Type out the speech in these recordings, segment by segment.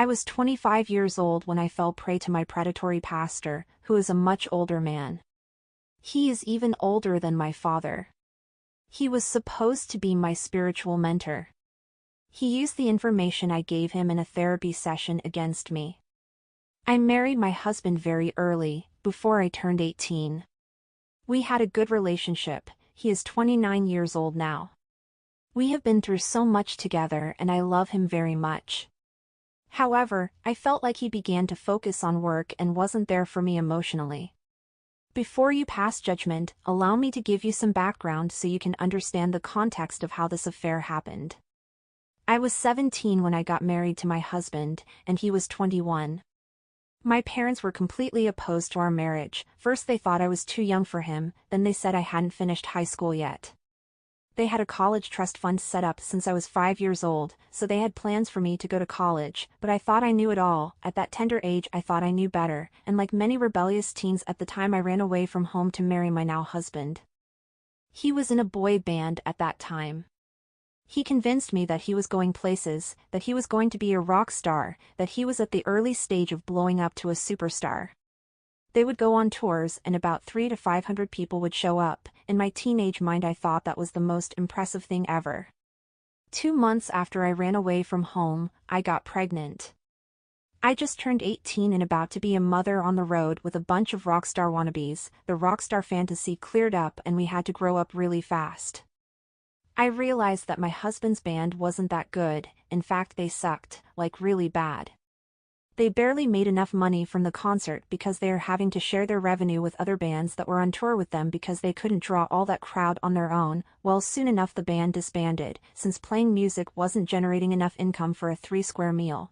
I was 25 years old when I fell prey to my predatory pastor, who is a much older man. He is even older than my father. He was supposed to be my spiritual mentor. He used the information I gave him in a therapy session against me. I married my husband very early, before I turned 18. We had a good relationship. He is 29 years old now. We have been through so much together and I love him very much. However, I felt like he began to focus on work and wasn't there for me emotionally. Before you pass judgment, allow me to give you some background so you can understand the context of how this affair happened. I was 17 when I got married to my husband, and he was 21. My parents were completely opposed to our marriage. First they thought I was too young for him, then they said I hadn't finished high school yet. They had a college trust fund set up since I was 5 years old, so they had plans for me to go to college, but I thought I knew it all. At that tender age I thought I knew better, and like many rebellious teens at the time I ran away from home to marry my now husband. He was in a boy band at that time. He convinced me that he was going places, that he was going to be a rock star, that he was at the early stage of blowing up to a superstar. They would go on tours and about 300 to 500 people would show up. In my teenage mind I thought that was the most impressive thing ever. 2 months after I ran away from home, I got pregnant. I just turned 18 and about to be a mother on the road with a bunch of rockstar wannabes. The rockstar fantasy cleared up and we had to grow up really fast. I realized that my husband's band wasn't that good, in fact they sucked, like really bad. They barely made enough money from the concert because they are having to share their revenue with other bands that were on tour with them because they couldn't draw all that crowd on their own. Well, soon enough the band disbanded, since playing music wasn't generating enough income for a 3-square meal.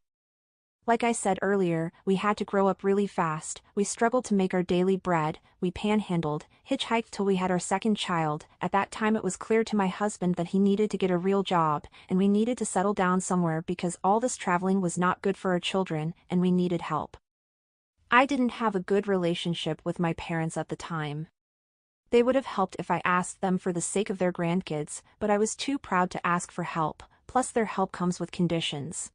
Like I said earlier, we had to grow up really fast. We struggled to make our daily bread, we panhandled, hitchhiked till we had our second child. At that time it was clear to my husband that he needed to get a real job, and we needed to settle down somewhere because all this traveling was not good for our children, and we needed help. I didn't have a good relationship with my parents at the time. They would have helped if I asked them for the sake of their grandkids, but I was too proud to ask for help, plus their help comes with conditions.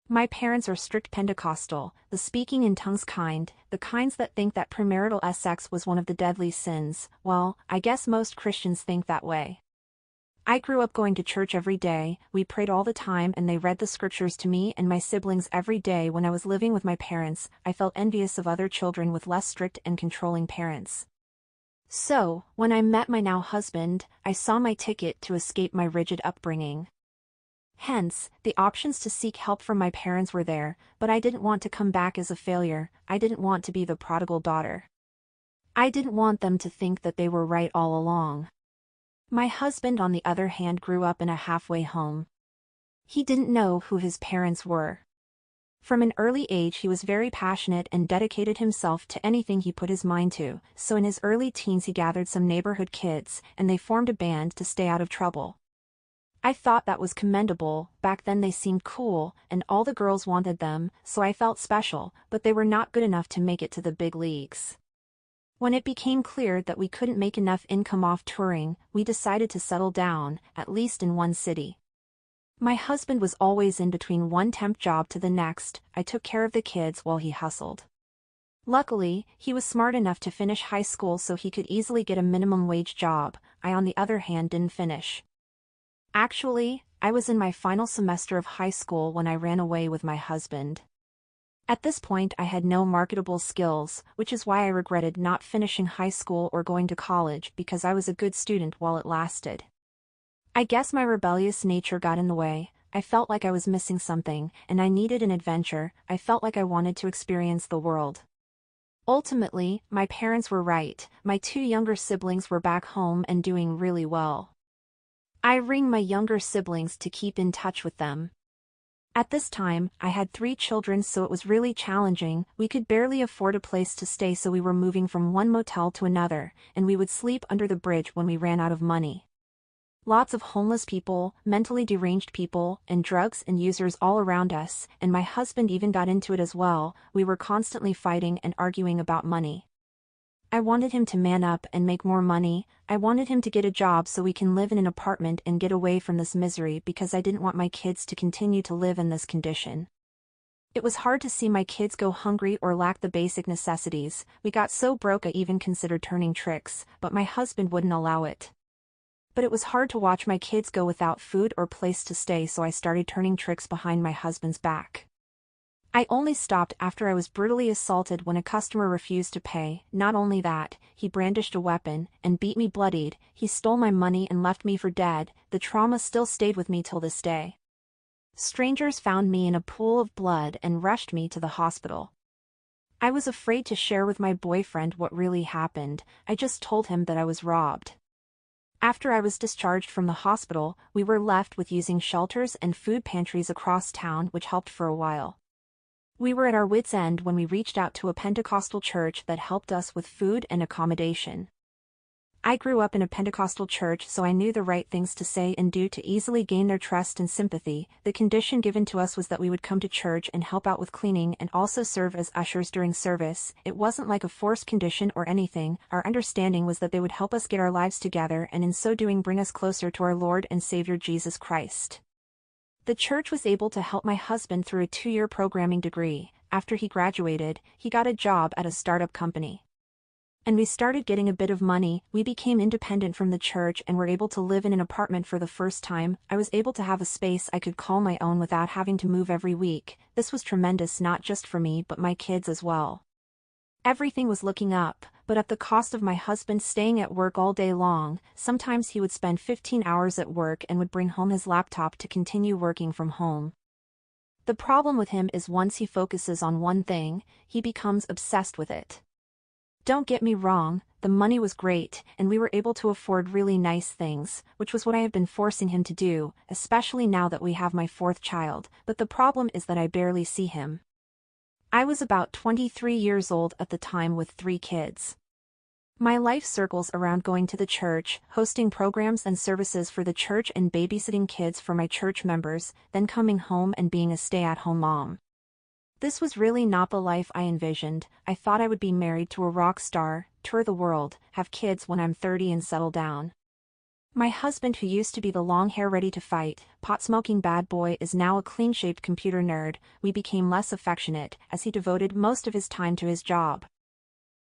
My parents are strict Pentecostal, the speaking in tongues kind, the kinds that think that premarital sex was one of the deadly sins. Well, I guess most Christians think that way. I grew up going to church every day, we prayed all the time and they read the scriptures to me and my siblings every day. When I was living with my parents, I felt envious of other children with less strict and controlling parents. So, when I met my now husband, I saw my ticket to escape my rigid upbringing. Hence, the options to seek help from my parents were there, but I didn't want to come back as a failure. I didn't want to be the prodigal daughter. I didn't want them to think that they were right all along. My husband on the other hand grew up in a halfway home. He didn't know who his parents were. From an early age he was very passionate and dedicated himself to anything he put his mind to, so in his early teens he gathered some neighborhood kids, and they formed a band to stay out of trouble. I thought that was commendable. Back then they seemed cool, and all the girls wanted them, so I felt special, but they were not good enough to make it to the big leagues. When it became clear that we couldn't make enough income off touring, we decided to settle down, at least in one city. My husband was always in between one temp job to the next. I took care of the kids while he hustled. Luckily, he was smart enough to finish high school so he could easily get a minimum wage job. I on the other hand didn't finish. Actually, I was in my final semester of high school when I ran away with my husband. At this point I had no marketable skills, which is why I regretted not finishing high school or going to college because I was a good student while it lasted. I guess my rebellious nature got in the way. I felt like I was missing something, and I needed an adventure. I felt like I wanted to experience the world. Ultimately, my parents were right. My 2 younger siblings were back home and doing really well. I ring my younger siblings to keep in touch with them. At this time, I had 3 children, so it was really challenging. We could barely afford a place to stay, so we were moving from one motel to another, and we would sleep under the bridge when we ran out of money. Lots of homeless people, mentally deranged people, and drugs and users all around us, and my husband even got into it as well. We were constantly fighting and arguing about money. I wanted him to man up and make more money. I wanted him to get a job so we can live in an apartment and get away from this misery because I didn't want my kids to continue to live in this condition. It was hard to see my kids go hungry or lack the basic necessities. We got so broke I even considered turning tricks, but my husband wouldn't allow it. But it was hard to watch my kids go without food or place to stay, so I started turning tricks behind my husband's back. I only stopped after I was brutally assaulted when a customer refused to pay. Not only that, he brandished a weapon and beat me bloodied. He stole my money and left me for dead. The trauma still stayed with me till this day. Strangers found me in a pool of blood and rushed me to the hospital. I was afraid to share with my boyfriend what really happened. I just told him that I was robbed. After I was discharged from the hospital, we were left with using shelters and food pantries across town, which helped for a while. We were at our wits' end when we reached out to a Pentecostal church that helped us with food and accommodation. I grew up in a Pentecostal church, so I knew the right things to say and do to easily gain their trust and sympathy. The condition given to us was that we would come to church and help out with cleaning and also serve as ushers during service. It wasn't like a forced condition or anything. Our understanding was that they would help us get our lives together and in so doing bring us closer to our Lord and Savior Jesus Christ. The church was able to help my husband through a 2-year programming degree. After he graduated, he got a job at a startup company. And we started getting a bit of money. We became independent from the church and were able to live in an apartment for the first time. I was able to have a space I could call my own without having to move every week. This was tremendous, not just for me but my kids as well. Everything was looking up, but at the cost of my husband staying at work all day long. Sometimes he would spend 15 hours at work and would bring home his laptop to continue working from home. The problem with him is once he focuses on one thing, he becomes obsessed with it. Don't get me wrong, the money was great, and we were able to afford really nice things, which was what I have been forcing him to do, especially now that we have my 4th child, but the problem is that I barely see him. I was about 23 years old at the time with 3 kids. My life circles around going to the church, hosting programs and services for the church and babysitting kids for my church members, then coming home and being a stay-at-home mom. This was really not the life I envisioned. I thought I would be married to a rock star, tour the world, have kids when I'm 30 and settle down. My husband, who used to be the long hair ready to fight, pot-smoking bad boy, is now a clean-shaved computer nerd. We became less affectionate as he devoted most of his time to his job.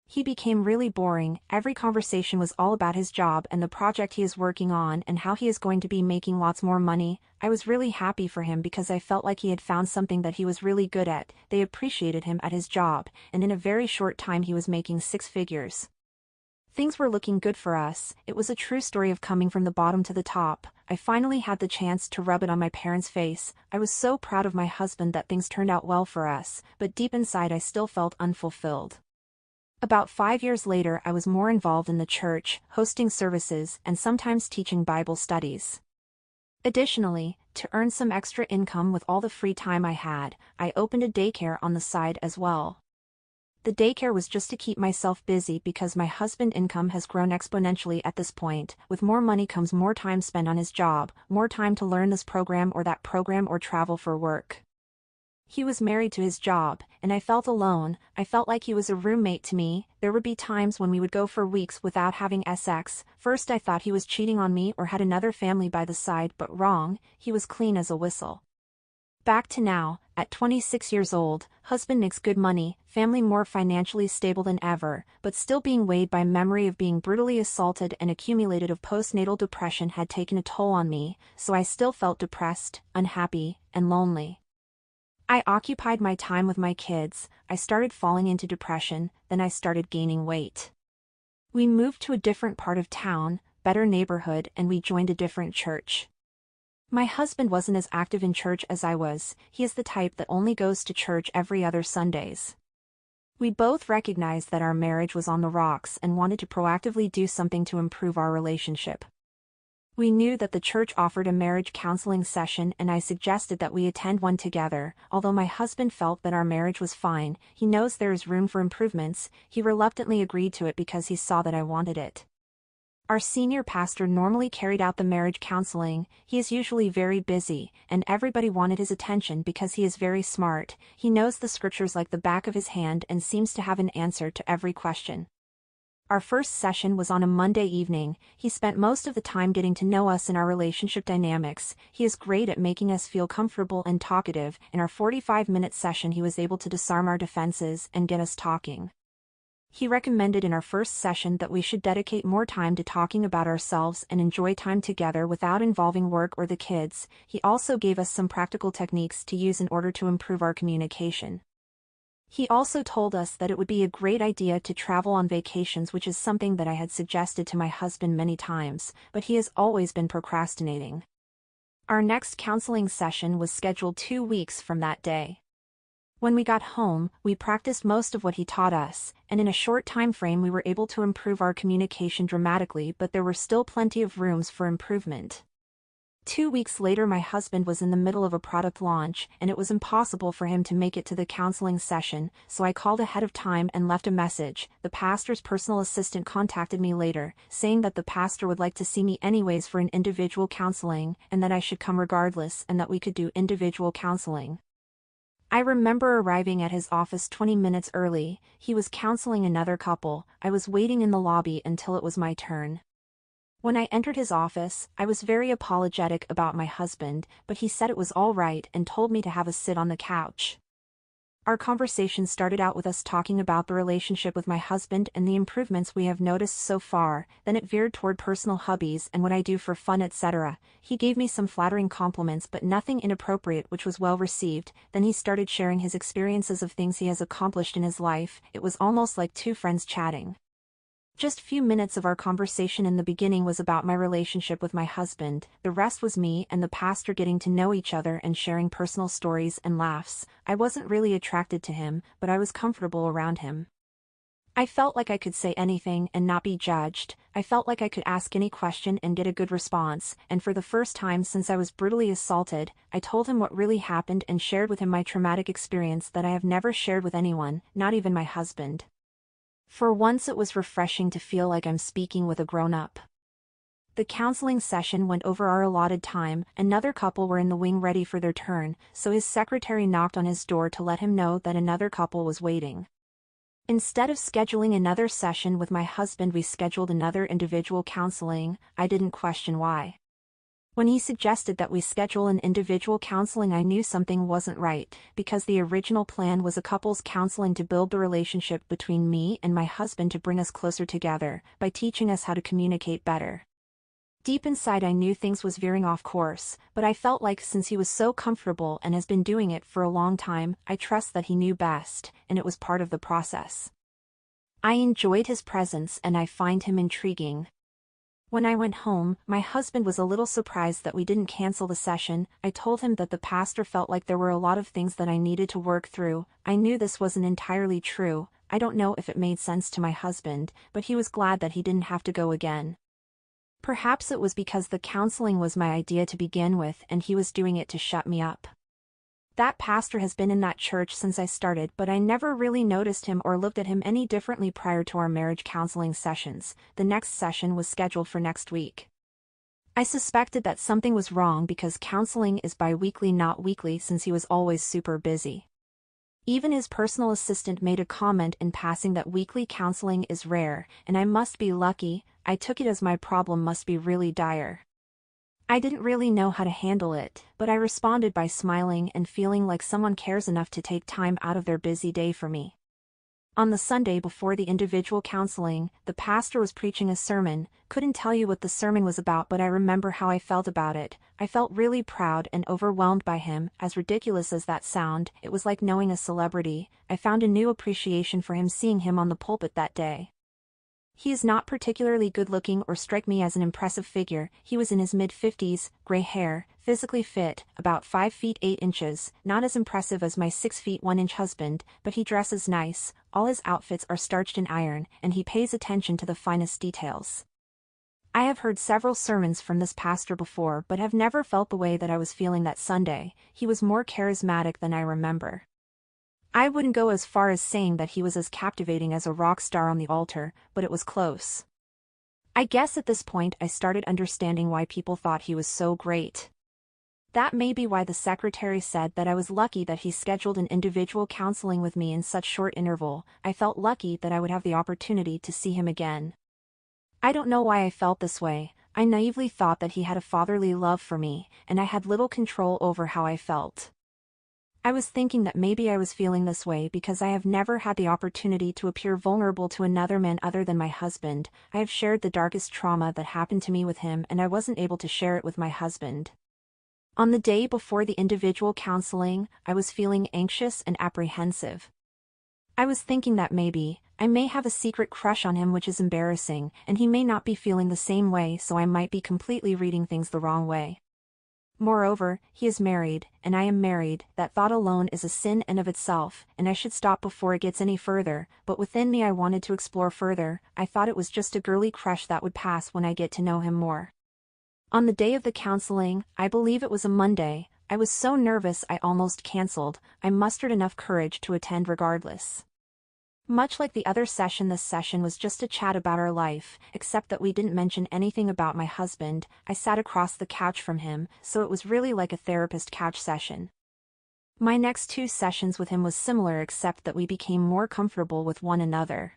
He became really boring. Every conversation was all about his job and the project he is working on and how he is going to be making lots more money. I was really happy for him because I felt like he had found something that he was really good at. They appreciated him at his job, and in a very short time he was making 6 figures. Things were looking good for us. It was a true story of coming from the bottom to the top. I finally had the chance to rub it on my parents' face. I was so proud of my husband that things turned out well for us, but deep inside I still felt unfulfilled. About 5 years later, I was more involved in the church, hosting services, and sometimes teaching Bible studies. Additionally, to earn some extra income with all the free time I had, I opened a daycare on the side as well. The daycare was just to keep myself busy because my husband's income has grown exponentially at this point. With more money comes more time spent on his job, more time to learn this program or that program or travel for work. He was married to his job, and I felt alone. I felt like he was a roommate to me. There would be times when we would go for weeks without having sex. First I thought he was cheating on me or had another family by the side, but wrong, he was clean as a whistle. Back to now, at 26 years old, husband makes good money, family more financially stable than ever, but still being weighed by memory of being brutally assaulted and accumulated of postnatal depression had taken a toll on me, so I still felt depressed, unhappy, and lonely. I occupied my time with my kids. I started falling into depression, then I started gaining weight. We moved to a different part of town, better neighborhood, and we joined a different church. My husband wasn't as active in church as I was. He is the type that only goes to church every other Sundays. We both recognized that our marriage was on the rocks and wanted to proactively do something to improve our relationship. We knew that the church offered a marriage counseling session, and I suggested that we attend one together. Although my husband felt that our marriage was fine, he knows there is room for improvements, he reluctantly agreed to it because he saw that I wanted it. Our senior pastor normally carried out the marriage counseling. He is usually very busy, and everybody wanted his attention because he is very smart. He knows the scriptures like the back of his hand and seems to have an answer to every question. Our first session was on a Monday evening. He spent most of the time getting to know us and our relationship dynamics. He is great at making us feel comfortable and talkative. In our 45-minute session, he was able to disarm our defenses and get us talking. He recommended in our first session that we should dedicate more time to talking about ourselves and enjoy time together without involving work or the kids. He also gave us some practical techniques to use in order to improve our communication. He also told us that it would be a great idea to travel on vacations, which is something that I had suggested to my husband many times, but he has always been procrastinating. Our next counseling session was scheduled 2 weeks from that day. When we got home, we practiced most of what he taught us, and in a short time frame we were able to improve our communication dramatically, but there were still plenty of rooms for improvement. 2 weeks later, my husband was in the middle of a product launch, and it was impossible for him to make it to the counseling session, so I called ahead of time and left a message. The pastor's personal assistant contacted me later, saying that the pastor would like to see me anyways for an individual counseling, and that I should come regardless and that we could do individual counseling. I remember arriving at his office 20 minutes early. He was counseling another couple. I was waiting in the lobby until it was my turn. When I entered his office, I was very apologetic about my husband, but he said it was all right and told me to have a sit on the couch. Our conversation started out with us talking about the relationship with my husband and the improvements we have noticed so far, then it veered toward personal hobbies and what I do for fun, etc. He gave me some flattering compliments but nothing inappropriate, which was well received. Then he started sharing his experiences of things he has accomplished in his life. It was almost like two friends chatting. Just few minutes of our conversation in the beginning was about my relationship with my husband. The rest was me and the pastor getting to know each other and sharing personal stories and laughs. I wasn't really attracted to him, but I was comfortable around him. I felt like I could say anything and not be judged. I felt like I could ask any question and get a good response, and for the first time since I was brutally assaulted, I told him what really happened and shared with him my traumatic experience that I have never shared with anyone, not even my husband. For once it was refreshing to feel like I'm speaking with a grown-up. The counseling session went over our allotted time. Another couple were in the wing ready for their turn, so his secretary knocked on his door to let him know that another couple was waiting. Instead of scheduling another session with my husband, we scheduled another individual counseling. I didn't question why. When he suggested that we schedule an individual counseling, I knew something wasn't right, because the original plan was a couples counseling to build the relationship between me and my husband, to bring us closer together, by teaching us how to communicate better. Deep inside I knew things was veering off course, but I felt like since he was so comfortable and has been doing it for a long time, I trust that he knew best, and it was part of the process. I enjoyed his presence and I find him intriguing. When I went home, my husband was a little surprised that we didn't cancel the session. I told him that the pastor felt like there were a lot of things that I needed to work through. I knew this wasn't entirely true. I don't know if it made sense to my husband, but he was glad that he didn't have to go again. Perhaps it was because the counseling was my idea to begin with and he was doing it to shut me up. That pastor has been in that church since I started, but I never really noticed him or looked at him any differently prior to our marriage counseling sessions. The next session was scheduled for next week. I suspected that something was wrong because counseling is bi-weekly, not weekly, since he was always super busy. Even his personal assistant made a comment in passing that weekly counseling is rare, and I must be lucky. I took it as my problem must be really dire. I didn't really know how to handle it, but I responded by smiling and feeling like someone cares enough to take time out of their busy day for me. On the Sunday before the individual counseling, the pastor was preaching a sermon. Couldn't tell you what the sermon was about, but I remember how I felt about it. I felt really proud and overwhelmed by him. As ridiculous as that sound, it was like knowing a celebrity. I found a new appreciation for him seeing him on the pulpit that day. He is not particularly good-looking or strike me as an impressive figure. He was in his mid-50s, gray hair, physically fit, about 5 feet 8 inches, not as impressive as my 6 feet 1 inch husband, but he dresses nice. All his outfits are starched in iron, and he pays attention to the finest details. I have heard several sermons from this pastor before, but have never felt the way that I was feeling that Sunday. He was more charismatic than I remember. I wouldn't go as far as saying that he was as captivating as a rock star on the altar, but it was close. I guess at this point I started understanding why people thought he was so great. That may be why the secretary said that I was lucky that he scheduled an individual counseling with me in such short interval. I felt lucky that I would have the opportunity to see him again. I don't know why I felt this way. I naively thought that he had a fatherly love for me, and I had little control over how I felt. I was thinking that maybe I was feeling this way because I have never had the opportunity to appear vulnerable to another man other than my husband. I have shared the darkest trauma that happened to me with him, and I wasn't able to share it with my husband. On the day before the individual counseling, I was feeling anxious and apprehensive. I was thinking that maybe, I may have a secret crush on him, which is embarrassing, and he may not be feeling the same way, so I might be completely reading things the wrong way. Moreover, he is married, and I am married. That thought alone is a sin in of itself, and I should stop before it gets any further, but within me I wanted to explore further. I thought it was just a girly crush that would pass when I get to know him more. On the day of the counseling, I believe it was a Monday, I was so nervous I almost cancelled. I mustered enough courage to attend regardless. Much like the other session, this session was just a chat about our life, except that we didn't mention anything about my husband. I sat across the couch from him, so it was really like a therapist couch session. My next 2 sessions with him was similar, except that we became more comfortable with one another.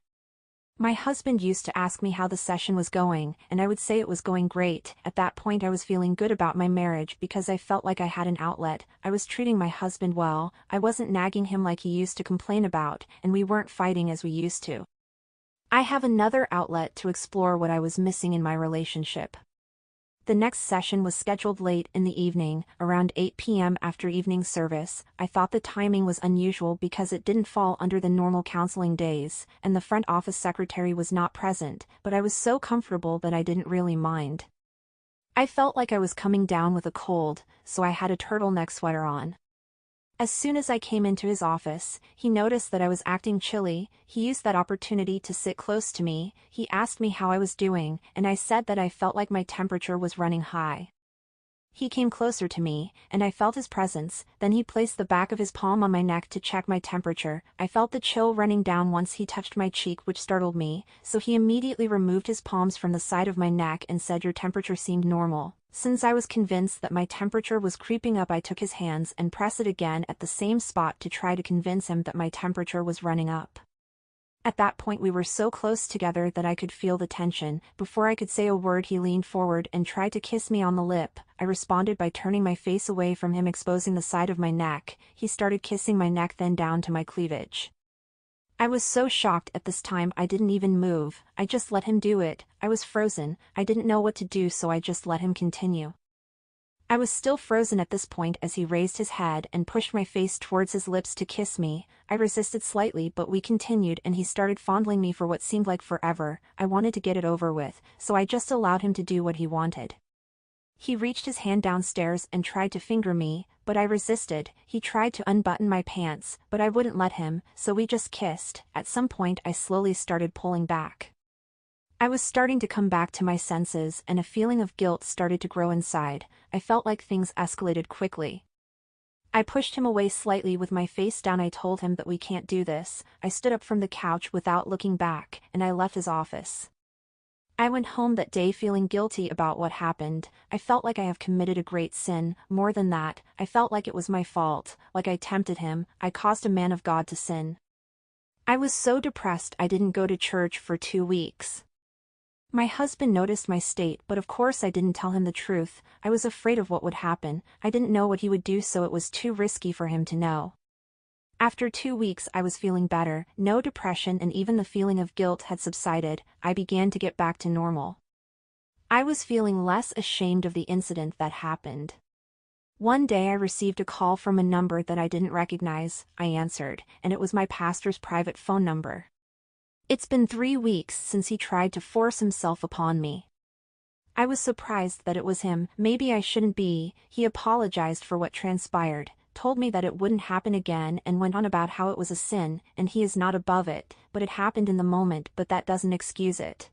My husband used to ask me how the session was going, and I would say it was going great. At that point I was feeling good about my marriage because I felt like I had an outlet. I was treating my husband well, I wasn't nagging him like he used to complain about, and we weren't fighting as we used to. I have another outlet to explore what I was missing in my relationship. The next session was scheduled late in the evening, around 8 p.m. after evening service. I thought the timing was unusual because it didn't fall under the normal counseling days, and the front office secretary was not present, but I was so comfortable that I didn't really mind. I felt like I was coming down with a cold, so I had a turtleneck sweater on. As soon as I came into his office, he noticed that I was acting chilly. He used that opportunity to sit close to me. He asked me how I was doing, and I said that I felt like my temperature was running high. He came closer to me, and I felt his presence. Then he placed the back of his palm on my neck to check my temperature. I felt the chill running down once he touched my cheek, which startled me, so he immediately removed his palms from the side of my neck and said your temperature seemed normal. Since I was convinced that my temperature was creeping up, I took his hands and pressed it again at the same spot to try to convince him that my temperature was running up. At that point we were so close together that I could feel the tension. Before I could say a word, he leaned forward and tried to kiss me on the lip. I responded by turning my face away from him, exposing the side of my neck. He started kissing my neck, then down to my cleavage. I was so shocked at this time I didn't even move. I just let him do it. I was frozen. I didn't know what to do, so I just let him continue. I was still frozen at this point as he raised his head and pushed my face towards his lips to kiss me. I resisted slightly, but we continued, and he started fondling me for what seemed like forever. I wanted to get it over with, so I just allowed him to do what he wanted. He reached his hand downstairs and tried to finger me, but I resisted. He tried to unbutton my pants, but I wouldn't let him, so we just kissed. At some point I slowly started pulling back. I was starting to come back to my senses, and a feeling of guilt started to grow inside. I felt like things escalated quickly. I pushed him away slightly with my face down. I told him that we can't do this. I stood up from the couch without looking back, and I left his office. I went home that day feeling guilty about what happened. I felt like I have committed a great sin. More than that, I felt like it was my fault, like I tempted him. I caused a man of God to sin. I was so depressed I didn't go to church for 2 weeks. My husband noticed my state, but of course I didn't tell him the truth. I was afraid of what would happen. I didn't know what he would do, so it was too risky for him to know. After 2 weeks I was feeling better. No depression, and even the feeling of guilt had subsided. I began to get back to normal. I was feeling less ashamed of the incident that happened. One day I received a call from a number that I didn't recognize. I answered, and it was my pastor's private phone number. It's been 3 weeks since he tried to force himself upon me. I was surprised that it was him. Maybe I shouldn't be. He apologized for what transpired, told me that it wouldn't happen again, and went on about how it was a sin, and he is not above it, but it happened in the moment, but that doesn't excuse it.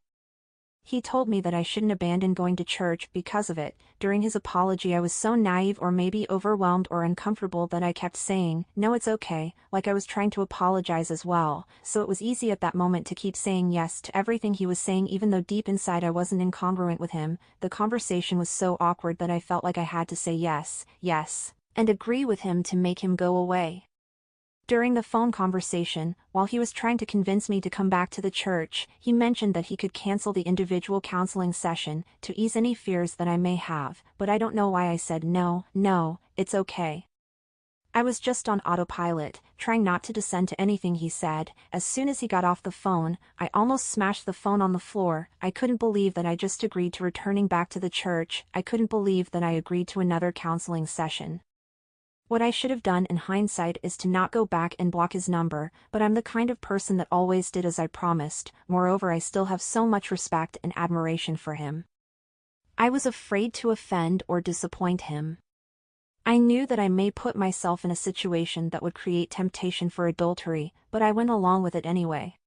He told me that I shouldn't abandon going to church because of it. During his apology I was so naive or maybe overwhelmed or uncomfortable that I kept saying, "No, it's okay," like I was trying to apologize as well, so it was easy at that moment to keep saying yes to everything he was saying even though deep inside I wasn't incongruent with him. The conversation was so awkward that I felt like I had to say yes, yes, and agree with him to make him go away. During the phone conversation, while he was trying to convince me to come back to the church, he mentioned that he could cancel the individual counseling session to ease any fears that I may have, but I don't know why I said no, it's okay. I was just on autopilot, trying not to descend to anything he said. As soon as he got off the phone, I almost smashed the phone on the floor. I couldn't believe that I just agreed to returning back to the church. I couldn't believe that I agreed to another counseling session. What I should have done in hindsight is to not go back and block his number, but I'm the kind of person that always did as I promised. Moreover, I still have so much respect and admiration for him. I was afraid to offend or disappoint him. I knew that I may put myself in a situation that would create temptation for adultery, but I went along with it anyway.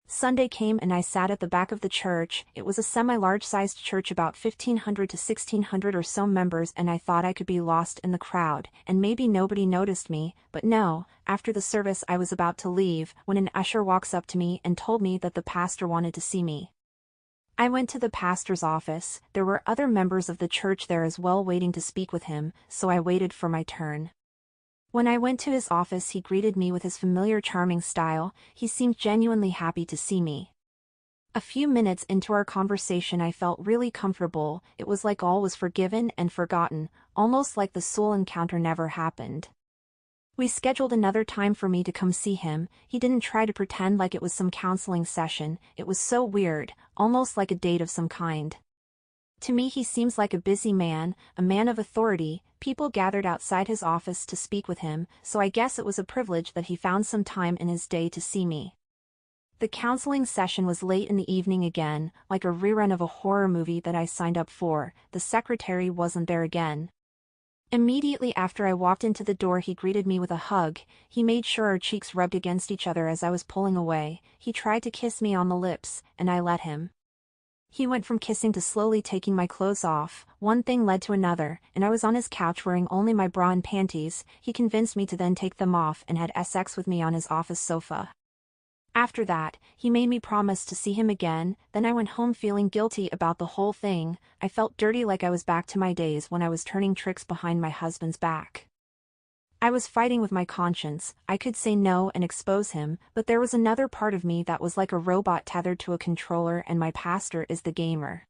Sunday came and I sat at the back of the church. It was a semi-large-sized church, about 1,500 to 1,600 or so members, and I thought I could be lost in the crowd, and maybe nobody noticed me, but no. After the service I was about to leave, when an usher walks up to me and told me that the pastor wanted to see me. I went to the pastor's office. There were other members of the church there as well waiting to speak with him, so I waited for my turn. When I went to his office, he greeted me with his familiar charming style. He seemed genuinely happy to see me. A few minutes into our conversation I felt really comfortable. It was like all was forgiven and forgotten, almost like the soul encounter never happened. We scheduled another time for me to come see him. He didn't try to pretend like it was some counseling session. It was so weird, almost like a date of some kind. To me he seems like a busy man, a man of authority. People gathered outside his office to speak with him, so I guess it was a privilege that he found some time in his day to see me. The counseling session was late in the evening again, like a rerun of a horror movie that I signed up for. The secretary wasn't there again. Immediately after I walked into the door, he greeted me with a hug. He made sure our cheeks rubbed against each other as I was pulling away. He tried to kiss me on the lips, and I let him. He went from kissing to slowly taking my clothes off. One thing led to another, and I was on his couch wearing only my bra and panties. He convinced me to then take them off and had sex with me on his office sofa. After that, he made me promise to see him again. Then I went home feeling guilty about the whole thing. I felt dirty, like I was back to my days when I was turning tricks behind my husband's back. I was fighting with my conscience. I could say no and expose him, but there was another part of me that was like a robot tethered to a controller, and my pastor is the gamer.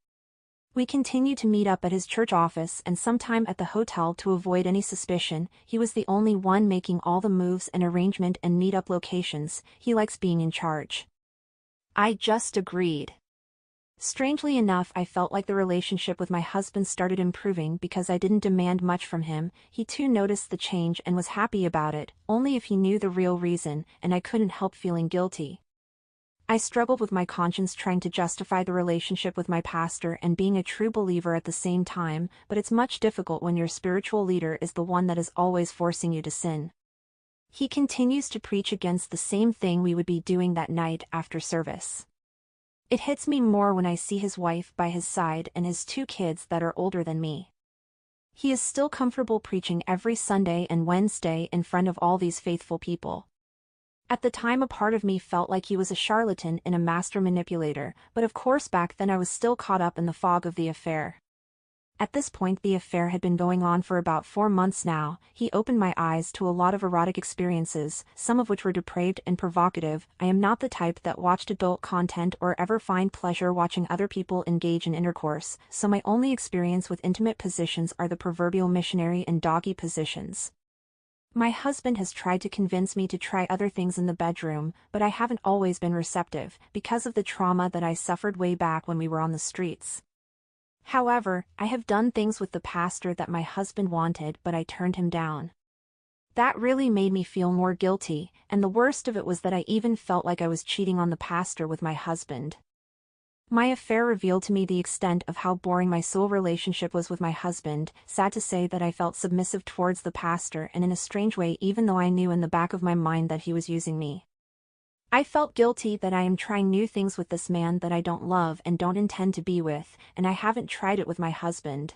We continued to meet up at his church office and sometime at the hotel to avoid any suspicion. He was the only one making all the moves and arrangement and meet-up locations. He likes being in charge. I just agreed. Strangely enough, I felt like the relationship with my husband started improving because I didn't demand much from him. He too noticed the change and was happy about it, only if he knew the real reason, and I couldn't help feeling guilty. I struggled with my conscience, trying to justify the relationship with my pastor and being a true believer at the same time, but it's much difficult when your spiritual leader is the one that is always forcing you to sin. He continues to preach against the same thing we would be doing that night after service. It hits me more when I see his wife by his side and his 2 kids that are older than me. He is still comfortable preaching every Sunday and Wednesday in front of all these faithful people. At the time, a part of me felt like he was a charlatan and a master manipulator, but of course back then I was still caught up in the fog of the affair. At this point, the affair had been going on for about 4 months now. He opened my eyes to a lot of erotic experiences, some of which were depraved and provocative. I am not the type that watched adult content or ever find pleasure watching other people engage in intercourse, so my only experience with intimate positions are the proverbial missionary and doggy positions. My husband has tried to convince me to try other things in the bedroom, but I haven't always been receptive, because of the trauma that I suffered way back when we were on the streets. However, I have done things with the pastor that my husband wanted, but I turned him down. That really made me feel more guilty, and the worst of it was that I even felt like I was cheating on the pastor with my husband. My affair revealed to me the extent of how boring my soul relationship was with my husband. Sad to say that I felt submissive towards the pastor, and in a strange way, even though I knew in the back of my mind that he was using me. I felt guilty that I am trying new things with this man that I don't love and don't intend to be with, and I haven't tried it with my husband.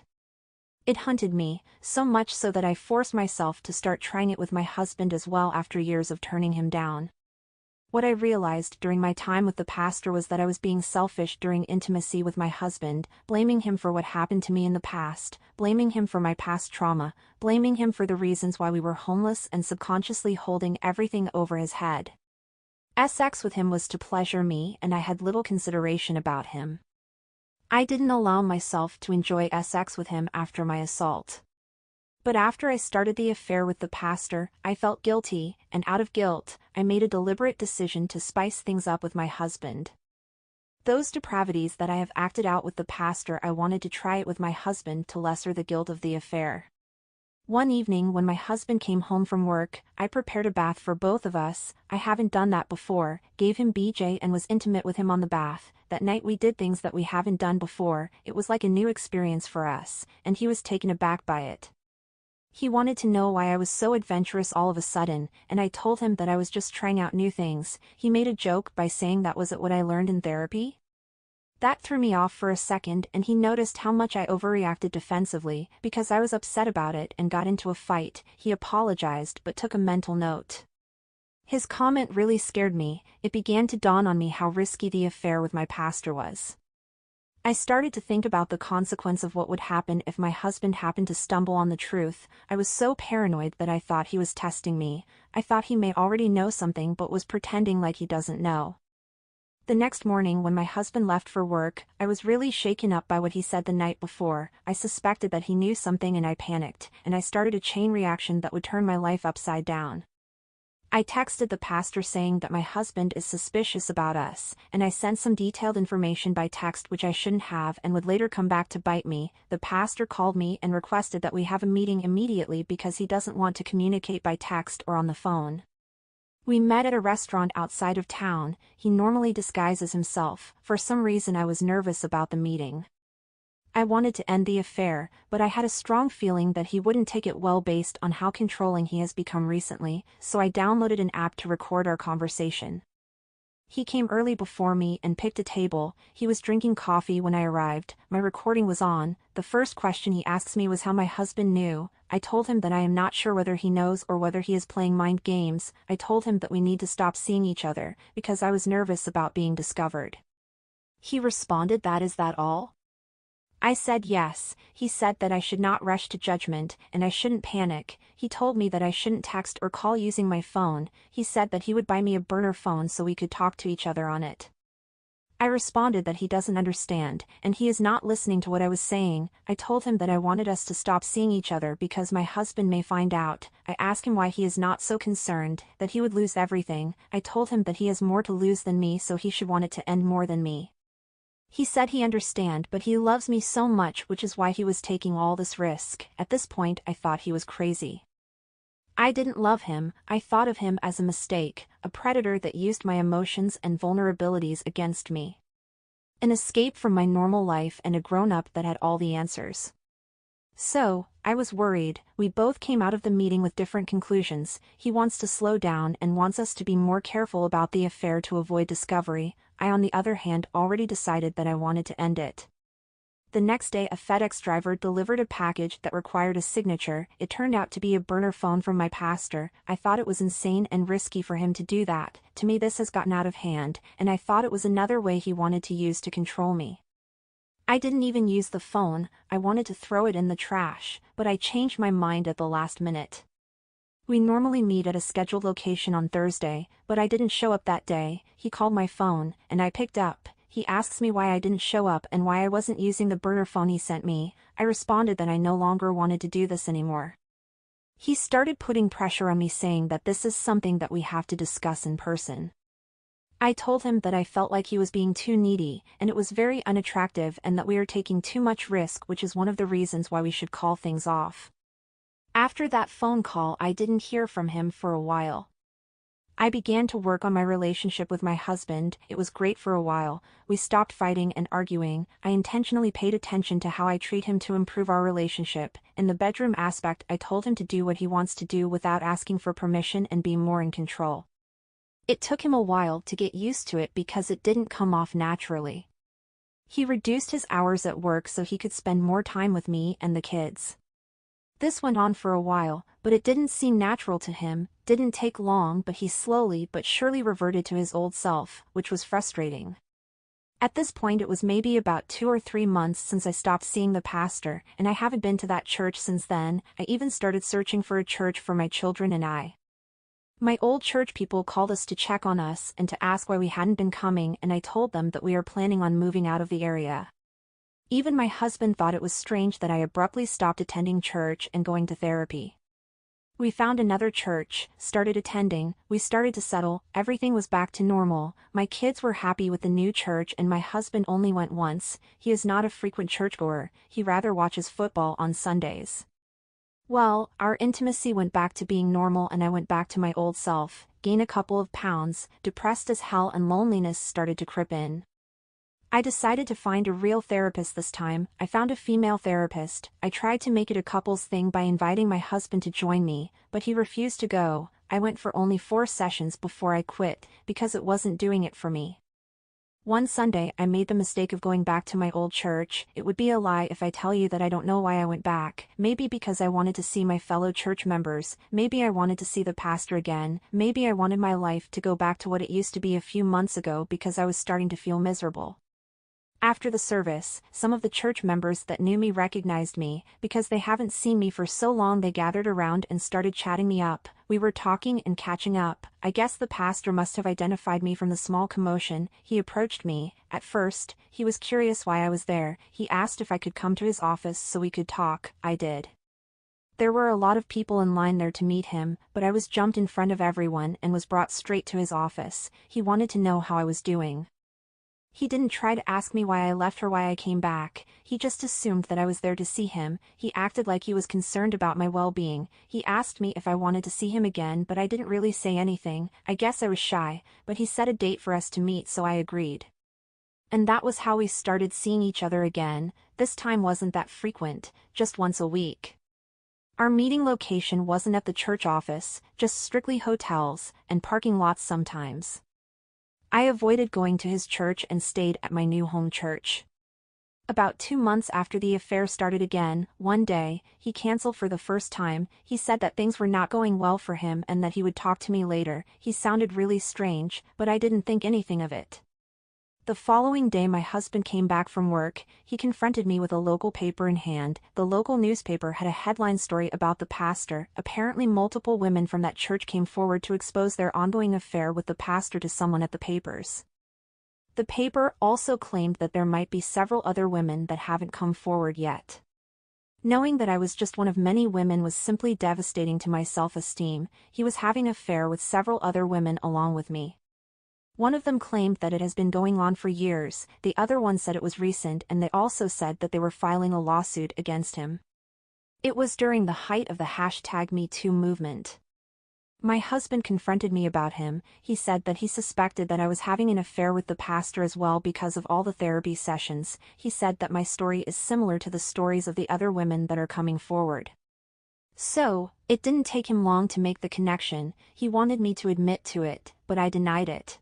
It hunted me, so much so that I forced myself to start trying it with my husband as well after years of turning him down. What I realized during my time with the pastor was that I was being selfish during intimacy with my husband, blaming him for what happened to me in the past, blaming him for my past trauma, blaming him for the reasons why we were homeless and subconsciously holding everything over his head. Sex with him was to pleasure me and I had little consideration about him. I didn't allow myself to enjoy sex with him after my assault. But after I started the affair with the pastor, I felt guilty, and out of guilt, I made a deliberate decision to spice things up with my husband. Those depravities that I have acted out with the pastor, I wanted to try it with my husband to lessen the guilt of the affair. One evening when my husband came home from work, I prepared a bath for both of us. I haven't done that before, gave him BJ and was intimate with him on the bath. That night we did things that we haven't done before. It was like a new experience for us, and he was taken aback by it. He wanted to know why I was so adventurous all of a sudden, and I told him that I was just trying out new things. He made a joke by saying that was it what I learned in therapy? That threw me off for a second, and he noticed how much I overreacted defensively, because I was upset about it and got into a fight. He apologized but took a mental note. His comment really scared me. It began to dawn on me how risky the affair with my pastor was. I started to think about the consequence of what would happen if my husband happened to stumble on the truth. I was so paranoid that I thought he was testing me. I thought he may already know something but was pretending like he doesn't know. The next morning when my husband left for work, I was really shaken up by what he said the night before. I suspected that he knew something and I panicked, and I started a chain reaction that would turn my life upside down. I texted the pastor saying that my husband is suspicious about us, and I sent some detailed information by text which I shouldn't have and would later come back to bite me. The pastor called me and requested that we have a meeting immediately because he doesn't want to communicate by text or on the phone. We met at a restaurant outside of town. He normally disguises himself. For some reason I was nervous about the meeting. I wanted to end the affair, but I had a strong feeling that he wouldn't take it well based on how controlling he has become recently, so I downloaded an app to record our conversation. He came early before me and picked a table. He was drinking coffee when I arrived. My recording was on. The first question he asks me was how my husband knew. I told him that I am not sure whether he knows or whether he is playing mind games. I told him that we need to stop seeing each other, because I was nervous about being discovered. He responded, "That is that all?" I said yes. He said that I should not rush to judgment, and I shouldn't panic. He told me that I shouldn't text or call using my phone. He said that he would buy me a burner phone so we could talk to each other on it. I responded that he doesn't understand, and he is not listening to what I was saying. I told him that I wanted us to stop seeing each other because my husband may find out. I asked him why he is not so concerned, that he would lose everything. I told him that he has more to lose than me, so he should want it to end more than me. He said he understand, but he loves me so much, which is why he was taking all this risk. At this point I thought he was crazy. I didn't love him. I thought of him as a mistake, a predator that used my emotions and vulnerabilities against me. An escape from my normal life and a grown-up that had all the answers. So, I was worried. We both came out of the meeting with different conclusions. He wants to slow down and wants us to be more careful about the affair to avoid discovery. I on the other hand already decided that I wanted to end it. The next day a FedEx driver delivered a package that required a signature. It turned out to be a burner phone from my pastor. I thought it was insane and risky for him to do that. To me this has gotten out of hand, and I thought it was another way he wanted to use to control me. I didn't even use the phone. I wanted to throw it in the trash, but I changed my mind at the last minute. We normally meet at a scheduled location on Thursday, but I didn't show up that day. He called my phone, and I picked up. He asks me why I didn't show up and why I wasn't using the burner phone he sent me. I responded that I no longer wanted to do this anymore. He started putting pressure on me, saying that this is something that we have to discuss in person. I told him that I felt like he was being too needy, and it was very unattractive, and that we are taking too much risk, which is one of the reasons why we should call things off. After that phone call I didn't hear from him for a while. I began to work on my relationship with my husband. It was great for a while. We stopped fighting and arguing. I intentionally paid attention to how I treat him to improve our relationship. In the bedroom aspect, I told him to do what he wants to do without asking for permission and be more in control. It took him a while to get used to it because it didn't come off naturally. He reduced his hours at work so he could spend more time with me and the kids. This went on for a while, but it didn't seem natural to him, didn't take long, but he slowly but surely reverted to his old self, which was frustrating. At this point it was maybe about 2 or 3 months since I stopped seeing the pastor, and I haven't been to that church since then. I even started searching for a church for my children and I. My old church people called us to check on us and to ask why we hadn't been coming, and I told them that we are planning on moving out of the area. Even my husband thought it was strange that I abruptly stopped attending church and going to therapy. We found another church, started attending, we started to settle, everything was back to normal, my kids were happy with the new church and my husband only went once. He is not a frequent churchgoer, he rather watches football on Sundays. Well, our intimacy went back to being normal and I went back to my old self, gained a couple of pounds, depressed as hell, and loneliness started to creep in. I decided to find a real therapist this time. I found a female therapist. I tried to make it a couples thing by inviting my husband to join me, but he refused to go. I went for only 4 sessions before I quit, because it wasn't doing it for me. One Sunday I made the mistake of going back to my old church. It would be a lie if I tell you that I don't know why I went back. Maybe because I wanted to see my fellow church members, maybe I wanted to see the pastor again, maybe I wanted my life to go back to what it used to be a few months ago because I was starting to feel miserable. After the service, some of the church members that knew me recognized me. Because they haven't seen me for so long, they gathered around and started chatting me up. We were talking and catching up. I guess the pastor must have identified me from the small commotion. He approached me. At first, he was curious why I was there. He asked if I could come to his office so we could talk. I did. There were a lot of people in line there to meet him, but I was jumped in front of everyone and was brought straight to his office. He wanted to know how I was doing. He didn't try to ask me why I left or why I came back. He just assumed that I was there to see him. He acted like he was concerned about my well-being. He asked me if I wanted to see him again, but I didn't really say anything. I guess I was shy, but he set a date for us to meet, so I agreed. And that was how we started seeing each other again. This time wasn't that frequent, just once a week. Our meeting location wasn't at the church office, just strictly hotels and parking lots sometimes. I avoided going to his church and stayed at my new home church. About 2 months after the affair started again, one day, he canceled for the first time. He said that things were not going well for him and that he would talk to me later. He sounded really strange, but I didn't think anything of it. The following day my husband came back from work. He confronted me with a local paper in hand. The local newspaper had a headline story about the pastor. Apparently multiple women from that church came forward to expose their ongoing affair with the pastor to someone at the papers. The paper also claimed that there might be several other women that haven't come forward yet. Knowing that I was just one of many women was simply devastating to my self-esteem. He was having an affair with several other women along with me. One of them claimed that it has been going on for years, the other one said it was recent, and they also said that they were filing a lawsuit against him. It was during the height of the #MeToo movement. My husband confronted me about him. He said that he suspected that I was having an affair with the pastor as well because of all the therapy sessions. He said that my story is similar to the stories of the other women that are coming forward. So, it didn't take him long to make the connection. He wanted me to admit to it, but I denied it.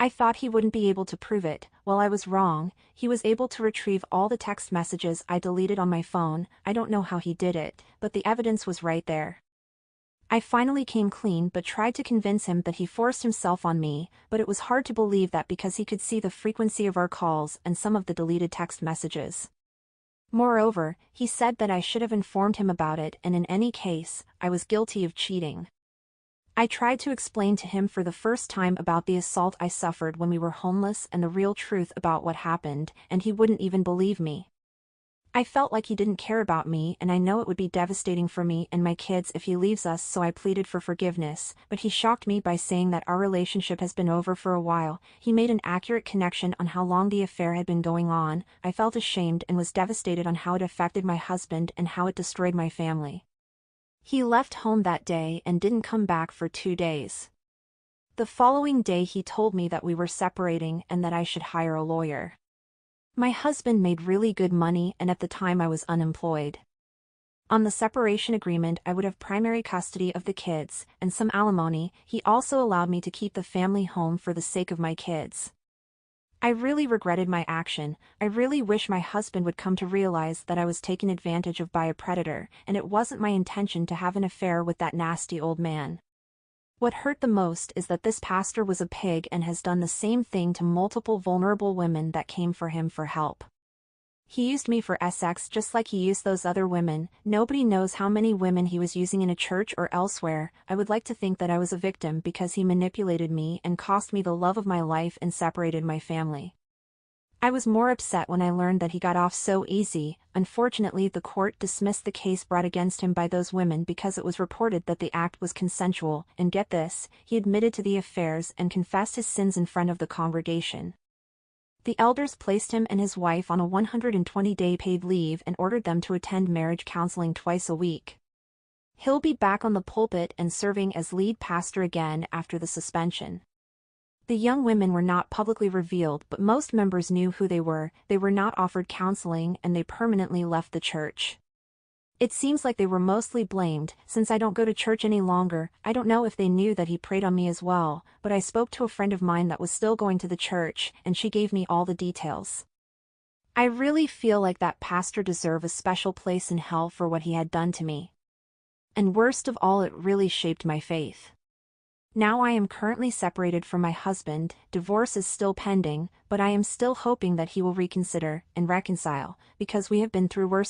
I thought he wouldn't be able to prove it. Well, I was wrong. He was able to retrieve all the text messages I deleted on my phone. I don't know how he did it, but the evidence was right there. I finally came clean but tried to convince him that he forced himself on me, but it was hard to believe that because he could see the frequency of our calls and some of the deleted text messages. Moreover, he said that I should have informed him about it, and in any case, I was guilty of cheating. I tried to explain to him for the first time about the assault I suffered when we were homeless and the real truth about what happened, and he wouldn't even believe me. I felt like he didn't care about me, and I know it would be devastating for me and my kids if he leaves us, so I pleaded for forgiveness, but he shocked me by saying that our relationship has been over for a while. He made an accurate connection on how long the affair had been going on. I felt ashamed and was devastated on how it affected my husband and how it destroyed my family. He left home that day and didn't come back for 2 days. The following day he told me that we were separating and that I should hire a lawyer. My husband made really good money, and at the time I was unemployed. On the separation agreement, I would have primary custody of the kids, and some alimony. He also allowed me to keep the family home for the sake of my kids. I really regretted my action. I really wish my husband would come to realize that I was taken advantage of by a predator, and it wasn't my intention to have an affair with that nasty old man. What hurt the most is that this pastor was a pig and has done the same thing to multiple vulnerable women that came for him for help. He used me for sex just like he used those other women. Nobody knows how many women he was using in a church or elsewhere. I would like to think that I was a victim because he manipulated me and cost me the love of my life and separated my family. I was more upset when I learned that he got off so easy. Unfortunately, the court dismissed the case brought against him by those women because it was reported that the act was consensual, and get this, he admitted to the affairs and confessed his sins in front of the congregation. The elders placed him and his wife on a 120-day paid leave and ordered them to attend marriage counseling twice a week. He'll be back on the pulpit and serving as lead pastor again after the suspension. The young women were not publicly revealed, but most members knew who they were not offered counseling, and they permanently left the church. It seems like they were mostly blamed. Since I don't go to church any longer, I don't know if they knew that he preyed on me as well, but I spoke to a friend of mine that was still going to the church, and she gave me all the details. I really feel like that pastor deserved a special place in hell for what he had done to me. And worst of all, it really shaped my faith. Now I am currently separated from my husband, divorce is still pending, but I am still hoping that he will reconsider and reconcile, because we have been through worse